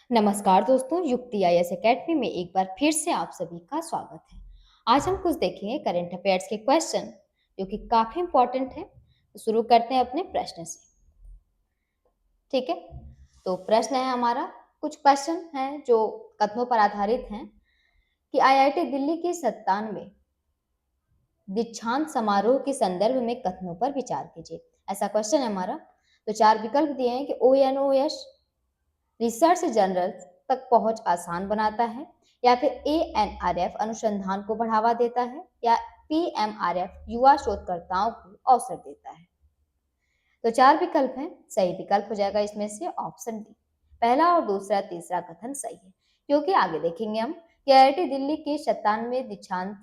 नमस्कार दोस्तों, युक्ति आईएएस एकेडमी में एक बार फिर से आप सभी का स्वागत है। आज हम कुछ देखेंगे करंट अफेयर्स के क्वेश्चन जो कि काफी इंपॉर्टेंट है। तो शुरू करते हैं अपने प्रश्न से। ठीक है, तो प्रश्न है हमारा, कुछ क्वेश्चन हैं जो कथनों पर आधारित हैं कि आईआईटी दिल्ली के 97 दीक्षांत समारोह के संदर्भ में कथनों पर विचार कीजिए। ऐसा क्वेश्चन है हमारा। तो चार विकल्प दिए हैं कि ओएनओएस रिसर्च जर्नल तक पहुंच आसान बनाता है, या फिर एएनआरएफ अनुसंधान को बढ़ावा देता है, या पीएमआरएफ युवा शोधकर्ताओं को अवसर देता है। तो चार विकल्प हैं, सही विकल्प हो जाएगा इसमें से ऑप्शन डी। पहला और दूसरा तीसरा कथन सही है, क्योंकि आगे देखेंगे हम कि आईआईटी दिल्ली के 97वें दीक्षांत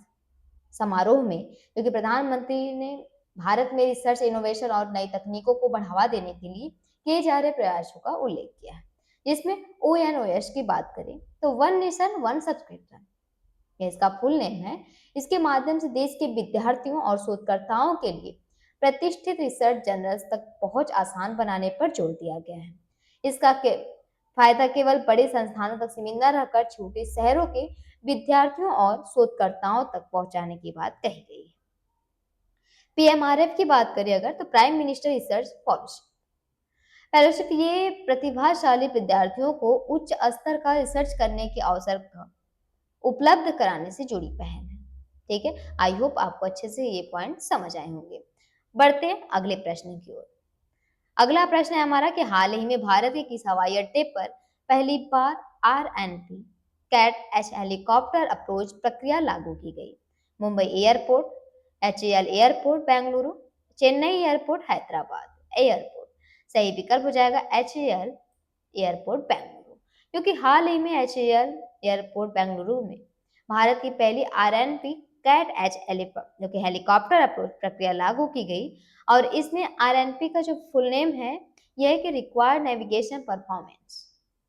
समारोह में जो कि प्रधानमंत्री ने भारत में रिसर्च इनोवेशन और नई तकनीकों को बढ़ावा देने के लिए किए जा रहे प्रयासों का उल्लेख किया है। जिसमें ओएनओएस की बात करें तो वन नेशन वन सब्सक्रिप्शन, ये इसका फुल नेम है। इसके माध्यम से देश के विद्यार्थियों और शोधकर्ताओं के लिए प्रतिष्ठित रिसर्च जर्नल्स तक पहुंच आसान बनाने पर जोर दिया गया है। इसका फायदा केवल बड़े संस्थानों तक सीमित न रहकर छोटे शहरों के विद्यार्थियों और शोधकर्ताओं तक पहुंचाने की बात कही गई है। पीएमआरएफ की बात करें अगर तो प्राइम मिनिस्टर रिसर्च फेलोशिप ये प्रतिभाशाली विद्यार्थियों को उच्च स्तर का रिसर्च करने के अवसर का उपलब्ध कराने से जुड़ी पहल है। ठीक है, आई होप आपको अच्छे से ये पॉइंट समझ आए होंगे। बढ़ते हैं अगले प्रश्न की ओर। अगला प्रश्न है हमारा कि हाल ही में भारत के किस हवाई अड्डे पर पहली बार RNP CAT H helicopter approach प्रक्रिया लागू की गई? Mumbai airport, HAL airport Bengaluru, Chennai airport Hyderabad airport. सही विकल्प हो जाएगा एचएएल एयरपोर्ट बेंगलुरु, क्योंकि हाल ही में एचएएल एयरपोर्ट बेंगलुरु में भारत की पहली आरएनपी कैट एच जो कि हेलीकॉप्टर अप्रोच प्रक्रिया लागू की गई। और इसमें आरएनपी का जो फुल नेम है यह है कि रिक्वायर्ड नेविगेशन परफॉर्मेंस।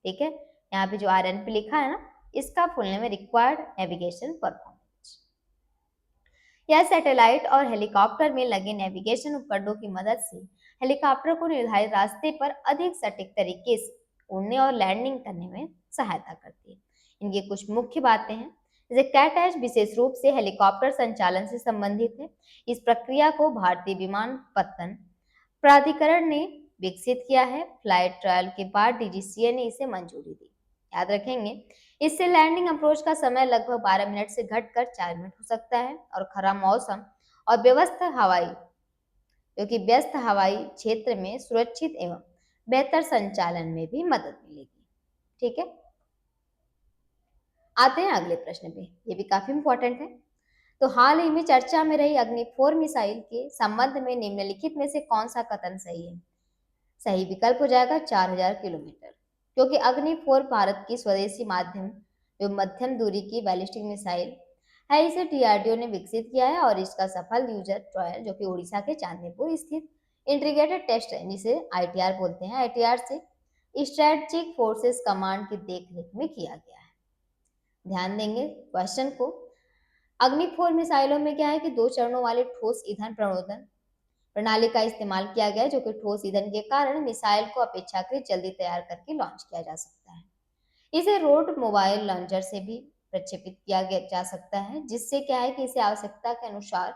ठीक है, यहाँ पे जो आरएनपी लिखा है ना, इसका फुल नेम है रिक्वायर्ड नेविगेशन परफॉर्मेंस। यह सैटेलाइट और हेलीकॉप्टर में लगे नेविगेशन उपकरणों की मदद से हेलीकॉप्टर को निर्धारित रास्ते पर अधिक सटीक तरीके से उड़ने और लैंडिंग करने में सहायता करती है। इनकी कुछ मुख्य बातें हैं, जैसे कैट एच विशेष रूप से हेलीकॉप्टर संचालन से संबंधित है। इस प्रक्रिया को भारतीय विमानपत्तन प्राधिकरण ने विकसित किया है। फ्लाइट ट्रायल के बाद डीजीसीए ने इसे मंजूरी दी। याद रखेंगे, इससे लैंडिंग अप्रोच का समय लगभग 12 मिनट से घटकर 4 मिनट हो सकता है और खराब मौसम और व्यस्त हवाई क्षेत्र में सुरक्षित एवं बेहतर संचालन में भी मदद मिलेगी। ठीक है, आते हैं अगले प्रश्न पे, ये भी काफी इंपॉर्टेंट है। तो हाल ही में चर्चा में रही अग्नि 4 मिसाइल के संबंध में निम्नलिखित में से कौन सा कथन सही है? सही विकल्प हो जाएगा 4000 किलोमीटर, क्योंकि अग्नि 4 भारत की स्वदेशी मध्यम दूरी की बैलिस्टिक मिसाइल है। इसे डीआरडीओ ने विकसित किया है और इसका सफल यूजर ट्रायल जो कि उड़ीसा के चांदनीपुर स्थित इंटीग्रेटेड टेस्ट है, जिसे आईटीआर बोलते हैं, आईटीआर से स्ट्रेटेजिक फोर्सेस कमांड की देखरेख में किया गया है। ध्यान देंगे क्वेश्चन को। अग्नि 4 मिसाइलों में क्या है कि 2 चरणों वाले ठोस ईंधन प्रणोदन प्रणाली का इस्तेमाल किया गया, जो कि ठोस ईंधन के कारण मिसाइल को अपेक्षाकृत जल्दी तैयार करके लॉन्च किया जा सकता है। इसे रोड मोबाइल लॉन्चर से भी प्रक्षेपित किया जा सकता है, जिससे क्या है कि इसे आवश्यकता के अनुसार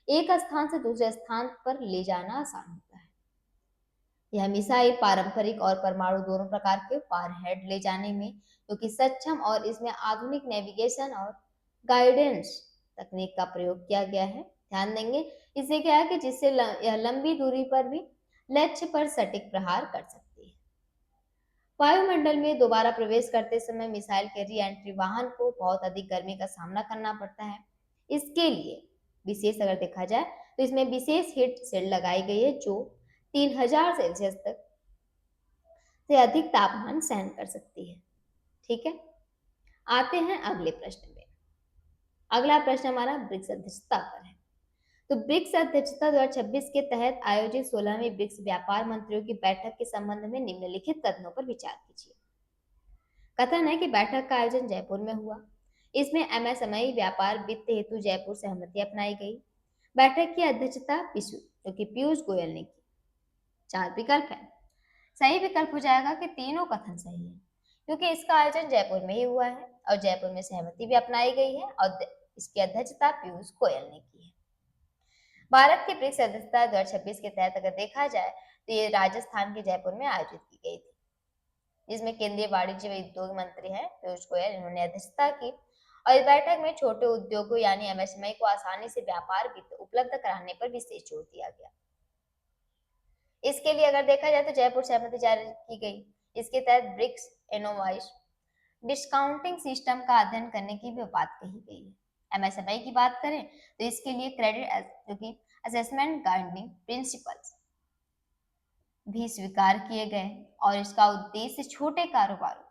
एक स्थान से दूसरे स्थान पर ले जाना आसान होता है। यह मिसाइल पारंपरिक और परमाणु दोनों प्रकार के वारहेड ले जाने में क्योंकि सक्षम और इसमें आधुनिक नेविगेशन और गाइडेंस तकनीक का प्रयोग किया गया है। ध्यान देंगे, इससे क्या है कि जिससे यह लंबी दूरी पर भी लक्ष्य पर सटीक प्रहार कर सकती है। वायुमंडल में दोबारा प्रवेश करते समय मिसाइल के री एंट्री वाहन को बहुत अधिक गर्मी का सामना करना पड़ता है। इसके लिए विशेष अगर देखा जाए तो इसमें विशेष हीट शील्ड लगाई गई है जो 3000 सेल्सियस तक से अधिक तापमान सहन कर सकती है। ठीक है, आते हैं अगले प्रश्न में। अगला प्रश्न हमारा ब्रिक्स अध्यक्षता पर है। तो ब्रिक्स अध्यक्षता 2026 के तहत आयोजित 16वीं ब्रिक्स व्यापार मंत्रियों की बैठक के संबंध में निम्नलिखित कथनों पर विचार कीजिए। कथन है कि बैठक का आयोजन जयपुर में हुआ। इसमें एमएसएमई व्यापार वित्त हेतु जयपुर सहमति अपनाई गई। बैठक की अध्यक्षता पीयूष गोयल ने की। 4 विकल्प है, सही विकल्प हो जाएगा कि तीनों कथन सही है, क्योंकि इसका आयोजन जयपुर में ही हुआ है और जयपुर में सहमति भी अपनाई गई है और इसकी अध्यक्षता पीयूष गोयल ने की है। भारत की ब्रिक्स सदस्यता 2026 के तहत अगर देखा जाए तो ये राजस्थान के जयपुर में आयोजित की गई थी, जिसमें केंद्रीय वाणिज्य व उद्योग मंत्री हैं पीयूष गोयल, इन्होंने अध्यक्षता की। और इस बैठक में छोटे उद्योगों यानी एमएसएमई को आसानी से व्यापार वित्त उपलब्ध कराने पर विशेष जोर दिया गया। इसके लिए अगर देखा जाए तो जयपुर सहमति जारी की गई। इसके तहत ब्रिक्स इनोवाइज डिस्काउंटिंग सिस्टम का अध्ययन करने की भी बात कही गई है। एमएसएमई की बात करें तो इसके लिए क्रेडिट जो कि असेसमेंट गाइडिंग प्रिंसिपल्स भी स्वीकार किए गए और इसका उद्देश्य छोटे कारोबारों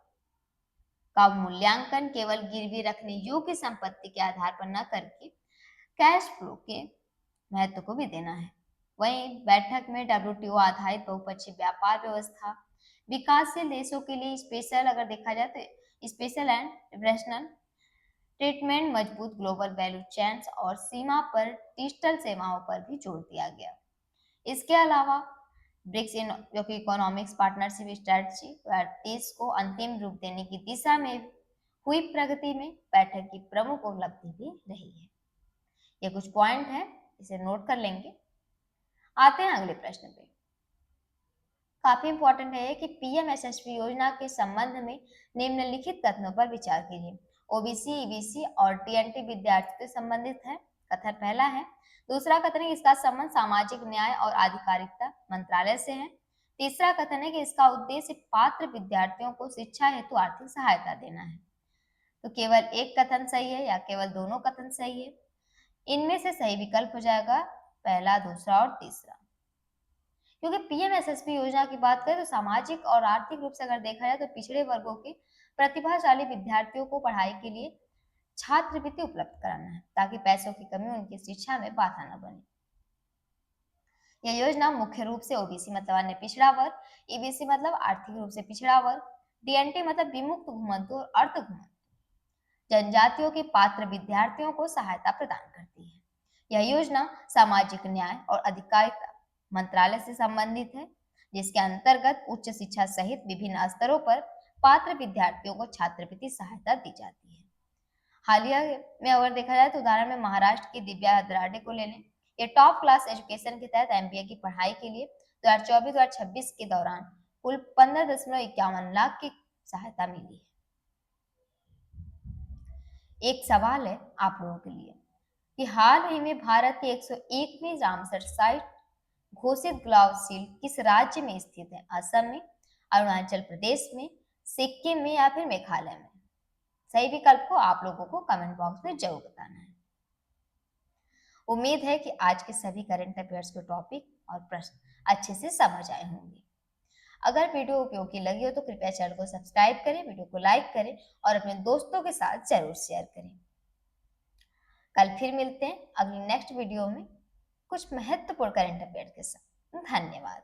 का मूल्यांकन केवल गिरवी रखने योग्य संपत्ति के आधार पर न करके कैश फ्लो के महत्व को भी देना है। वहीं बैठक में डब्ल्यूटीओ आधारित बहुपक्षीय व्यापार व्यवस्था, विकासशील देशों के लिए स्पेशल अगर देखा जाए तो स्पेशल एंड रेशनल ट्रीटमेंट, मजबूत ग्लोबल वैल्यू चेन्स और सीमा पर डिजिटल सेवाओं पर भी जोर दिया गया। इसके अलावा ब्रिक्स जो कि इकोनॉमिक्स पार्टनरशिप स्ट्रेटजी 2030 को अंतिम रूप देने की दिशा में हुई प्रगति में बैठक की प्रमुख उपलब्धि भी रही है। ये कुछ पॉइंट है, इसे नोट कर लेंगे। आते हैं अगले प्रश्न पे। काफी इंपॉर्टेंट है कि पीएमएसएसपी योजना के संबंध में निम्नलिखित कथनों पर विचार कीजिए। ओबीसी, ईबीसी और टीएनटी विद्यार्थियों से संबंधित है। कथन पहला है। दूसरा कथन है इसका संबंध सामाजिक न्याय और आधिकारिता मंत्रालय से है। तीसरा कथन है कि इसका उद्देश्य पात्र विद्यार्थियों को शिक्षा हेतु आर्थिक सहायता देना है। तो केवल एक कथन सही है या केवल दोनों कथन सही है? इनमें से सही विकल्प हो जाएगा पहला, दूसरा और तीसरा। क्योंकि पीएमएसएसपी योजना की बात करें तो सामाजिक और आर्थिक रूप से अगर देखा जाए तो पिछड़े वर्गों के प्रतिभाशाली विद्यार्थियों को पढ़ाई के लिए छात्रवृत्ति उपलब्ध कराना है, ताकि पैसों की कमी उनकी शिक्षा में बाधा न बने। यह योजना मुख्य रूप से ओबीसी मतलब अन्य पिछड़ा वर्ग, ईबीसी मतलब आर्थिक रूप से पिछड़ा वर्ग, डीएनटी मतलब विमुक्त घुमंतु और अर्ध घुमंतु जनजातियों के पात्र विद्यार्थियों को सहायता प्रदान करती है। यह योजना सामाजिक न्याय और अधिकारिता मंत्रालय से संबंधित है, जिसके अंतर्गत उच्च शिक्षा सहित विभिन्न स्तरों पर पात्र विद्यार्थियों को छात्रवृत्ति सहायता दी जाती है। हालिया में अगर देखा जाए तो उदाहरण में महाराष्ट्र की दिव्या हदराडे को ले लें। ये टॉप क्लास एजुकेशन के तहत एमबीए की पढ़ाई के लिए 2024-2026 के दौरान कुल 15.51 लाख की सहायता मिली है। एक सवाल है आप लोगों के लिए कि हाल ही में भारत की 101वीं रामसर साइट घोषित ग्लावसील किस राज्य में स्थित है? असम में, अरुणाचल प्रदेश में, सिक्किम में या फिर मेघालय में? सही विकल्प को आप लोगों को कमेंट बॉक्स में जरूर बताना है। उम्मीद है कि आज के सभी करंट अफेयर्स के टॉपिक और प्रश्न अच्छे से समझ आए होंगे। अगर वीडियो उपयोगी लगी हो तो कृपया चैनल को सब्सक्राइब करें, वीडियो को लाइक करें और अपने दोस्तों के साथ जरूर शेयर करें। कल फिर मिलते हैं अगली नेक्स्ट वीडियो में कुछ महत्वपूर्ण करंट अफेयर के साथ। धन्यवाद।